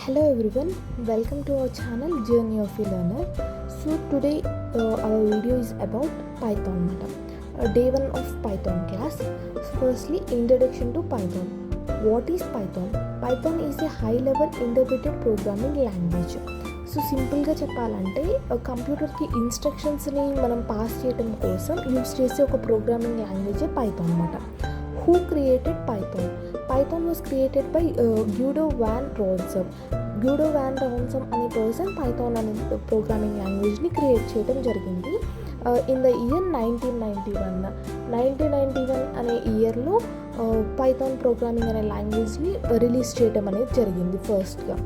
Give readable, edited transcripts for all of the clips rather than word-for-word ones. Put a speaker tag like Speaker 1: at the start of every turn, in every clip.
Speaker 1: Hello everyone, welcome to our channel Journey of a Learner. So today our video is about Python matter. Day 1 of Python class. So firstly, introduction to Python. What is Python? Python is a high level interpreted programming language. So సింపుల్గా చెప్పాలంటే కంప్యూటర్కి ఇన్స్ట్రక్షన్స్ని మనం pass చేయడం కోసం use చేసే ఒక programming లాంగ్వేజే Python అనమాట. Who created Python? Python was created by Guido van Rossum. Guido van Rossum అనే person Python అనే ప్రోగ్రామింగ్ లాంగ్వేజ్ని క్రియేట్ చేయడం జరిగింది ఇన్ ద ఇయర్ 1991 అనే ఇయర్లో పైథాన్ ప్రోగ్రామింగ్ అనే లాంగ్వేజ్ని రిలీజ్ చేయడం అనేది జరిగింది ఫస్ట్గా.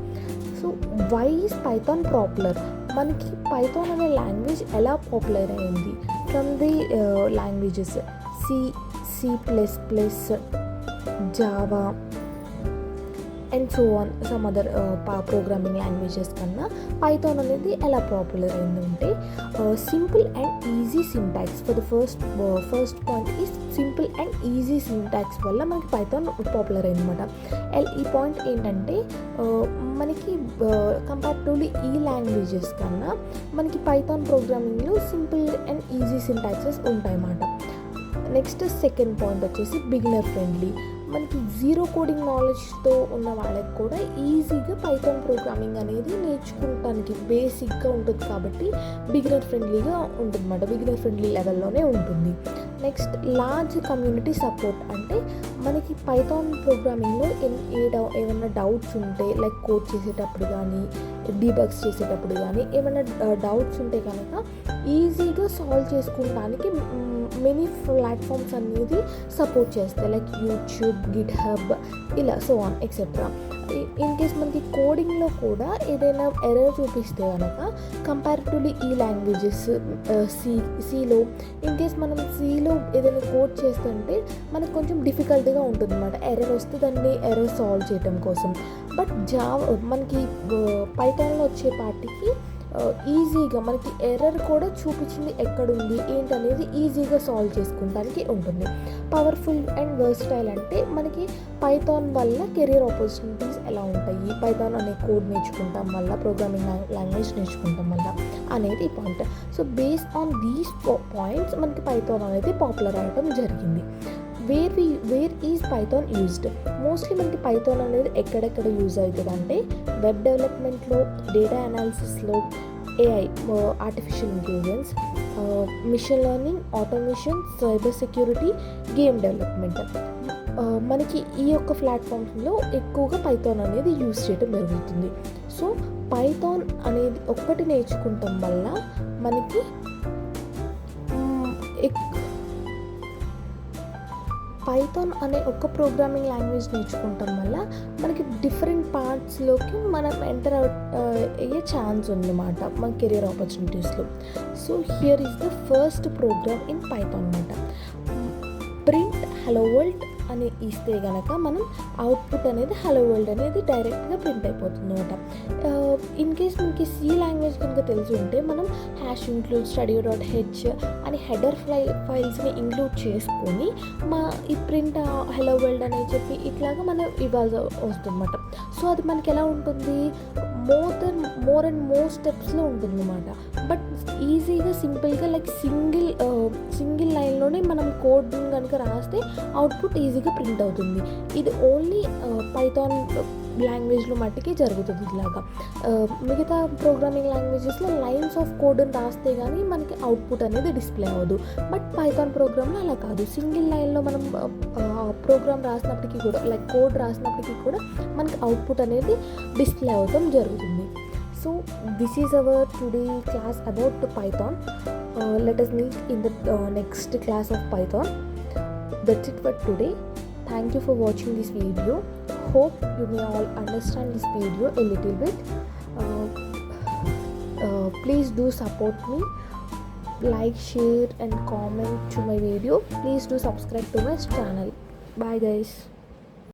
Speaker 1: So why is Python popular? మనకి పైథాన్ అనే లాంగ్వేజ్ ఎలా పాపులర్ అయింది? From the languages C++, Java and so on some other programming languages కన్నా పైథాన్ అనేది ఎలా పాపులర్ అయిందంటే simple and easy syntax. For the first point is simple and easy syntax వల్ల మనకి పైథాన్ పాపులర్ అయిందన్నమాట. ఈ పాయింట్ ఏంటంటే మనకి కంపారిటివ్లీ ఈ లాంగ్వేజెస్ కన్నా మనకి పైథాన్ ప్రోగ్రామింగ్లో సింపుల్ అండ్ ఈజీ సింటాక్సెస్ ఉంటాయన్నమాట. నెక్స్ట్ సెకండ్ పాయింట్ వచ్చేసి బిగినర్ ఫ్రెండ్లీ. మనకి జీరో కోడింగ్ నాలెడ్జ్తో ఉన్న వాళ్ళకి కూడా ఈజీగా పైథాన్ ప్రోగ్రామింగ్ అనేది నేర్చుకోవడానికి బేసిక్గా ఉంటుంది కాబట్టి బిగినర్ ఫ్రెండ్లీగా ఉంటుంది అన్నమాట. బిగినర్ ఫ్రెండ్లీ లెవెల్లోనే ఉంటుంది. Next large community support. అంటే మనకి పైథాన్ ప్రోగ్రామింగ్లో ఏమైనా డౌట్స్ ఉంటే లైక్ కోడ్ చేసేటప్పుడు కానీ డీబగ్స్ చేసేటప్పుడు కానీ ఏమైనా డౌట్స్ ఉంటే కనుక ఈజీగా సాల్వ్ చేసుకోవడానికి మెనీ ప్లాట్ఫామ్స్ అనేది సపోర్ట్ చేస్తాయి లైక్ యూట్యూబ్, గిట్హబ్, ఇలా so on etcetera. In case మనకి కోడింగ్లో కూడా ఏదైనా ఎర్రర్ చూపిస్తే కనుక కంపారిటివ్లీ ఈ లాంగ్వేజెస్ సీలో ఇన్ కేస్ మనం సీలో ఏదైనా కోడ్ చేస్తుంటే మనకు కొంచెం డిఫికల్ట్గా ఉంటుంది అన్నమాట. ఎర్రర్ వస్తే దాన్ని ఎర్రర్ సాల్వ్ చేయడం కోసం. బట్ మనకి పైథాన్లో వచ్చే పార్టీకి ఈజీగా మనకి ఎర్రర్ కూడా చూపించింది ఎక్కడుంది ఏంటనేది ఈజీగా సాల్వ్ చేసుకోవడానికి ఉంటుంది. Powerful and versatile. అంటే మనకి పైథాన్ వల్ల కెరీర్ ఆపర్చునిటీస్ ఎలా ఉంటాయి, పైథాన్ అనే కోడ్ నేర్చుకుంటాం వల్ల, ప్రోగ్రామింగ్ లాంగ్వేజ్ నేర్చుకుంటాం వల్ల అనేది point. So based on these points మనకి పైథాన్ అనేది పాపులర్ అవ్వడం జరిగింది. Where is Python used? Mostly మనకి పైథాన్ అనేది ఎక్కడెక్కడ యూజ్ అవుతుంది అంటే వెబ్ డెవలప్మెంట్లో, డేటా అనాలిసిస్లో, AI artificial intelligence, machine learning, automation, cyber security, game development. మనకి ఈ యొక్క ప్లాట్ఫామ్స్లో ఎక్కువగా పైథాన్ అనేది యూజ్ చేయడం జరుగుతుంది. సో పైథాన్ అనేది ఒక్కటి నేర్చుకుంటాం వల్ల మనకి పైథాన్ అనే ఒక్క ప్రోగ్రామింగ్ లాంగ్వేజ్ నేర్చుకుంటాం వల్ల మనకి డిఫరెంట్ పార్ట్స్లోకి మనం ఎంటర్ అయ్యే ఛాన్స్ ఉందన్నమాట మన కెరియర్ ఆపర్చునిటీస్లో. So here is the first program in Python అన్నమాట. ప్రింట్ హలో వరల్డ్ అని ఇస్తే కనుక మనం అవుట్పుట్ అనేది హలో వరల్డ్ అనేది డైరెక్ట్గా ప్రింట్ అయిపోతుంది అనమాట. ఇన్ కేస్ మనకి సి లాంగ్వేజ్ కనుక తెలిసి ఉంటే మనం #include studio.h అని హెడర్ ఫైల్స్ని ఇంక్లూడ్ చేసుకొని ఈ ప్రింట్ హలో వరల్డ్ అని చెప్పి ఇట్లాగా మనం ఇవ్వాల్సి వస్తుందన్నమాట. సో అది మనకి ఎలా ఉంటుంది, మోర్ అండ్ మోర్ స్టెప్స్లో ఉంటుంది అన్నమాట. బట్ ఈజీగా సింపుల్గా లైక్ సింగిల్ లైన్లోనే మనం కోడ్ కనుక రాస్తే అవుట్పుట్ ఈజీగా ప్రింట్ అవుతుంది. ఇది ఓన్లీ పైథాన్ లాంగ్వేజ్లో మట్టికి జరుగుతుంది. ఇలాగా మిగతా ప్రోగ్రామింగ్ లాంగ్వేజెస్లో లైన్స్ ఆఫ్ కోడ్ని రాస్తే కానీ మనకి అవుట్పుట్ అనేది డిస్ప్లే అవ్వదు. బట్ పైథాన్ ప్రోగ్రామ్లో అలా కాదు. సింగిల్ లైన్లో మనం ప్రోగ్రామ్ రాసినప్పటికీ కూడా లైక్ కోడ్ రాసినప్పటికీ కూడా మనకి అవుట్పుట్ అనేది డిస్ప్లే అవ్వడం జరుగుతుంది. So this is our today class about Python. Let us meet in the next class of Python. That's it for today. Thank you for watching this video. Hope you may all understand this video a little bit. Please do support me. Like, share and comment to my video. Please do subscribe to my channel. Bye guys.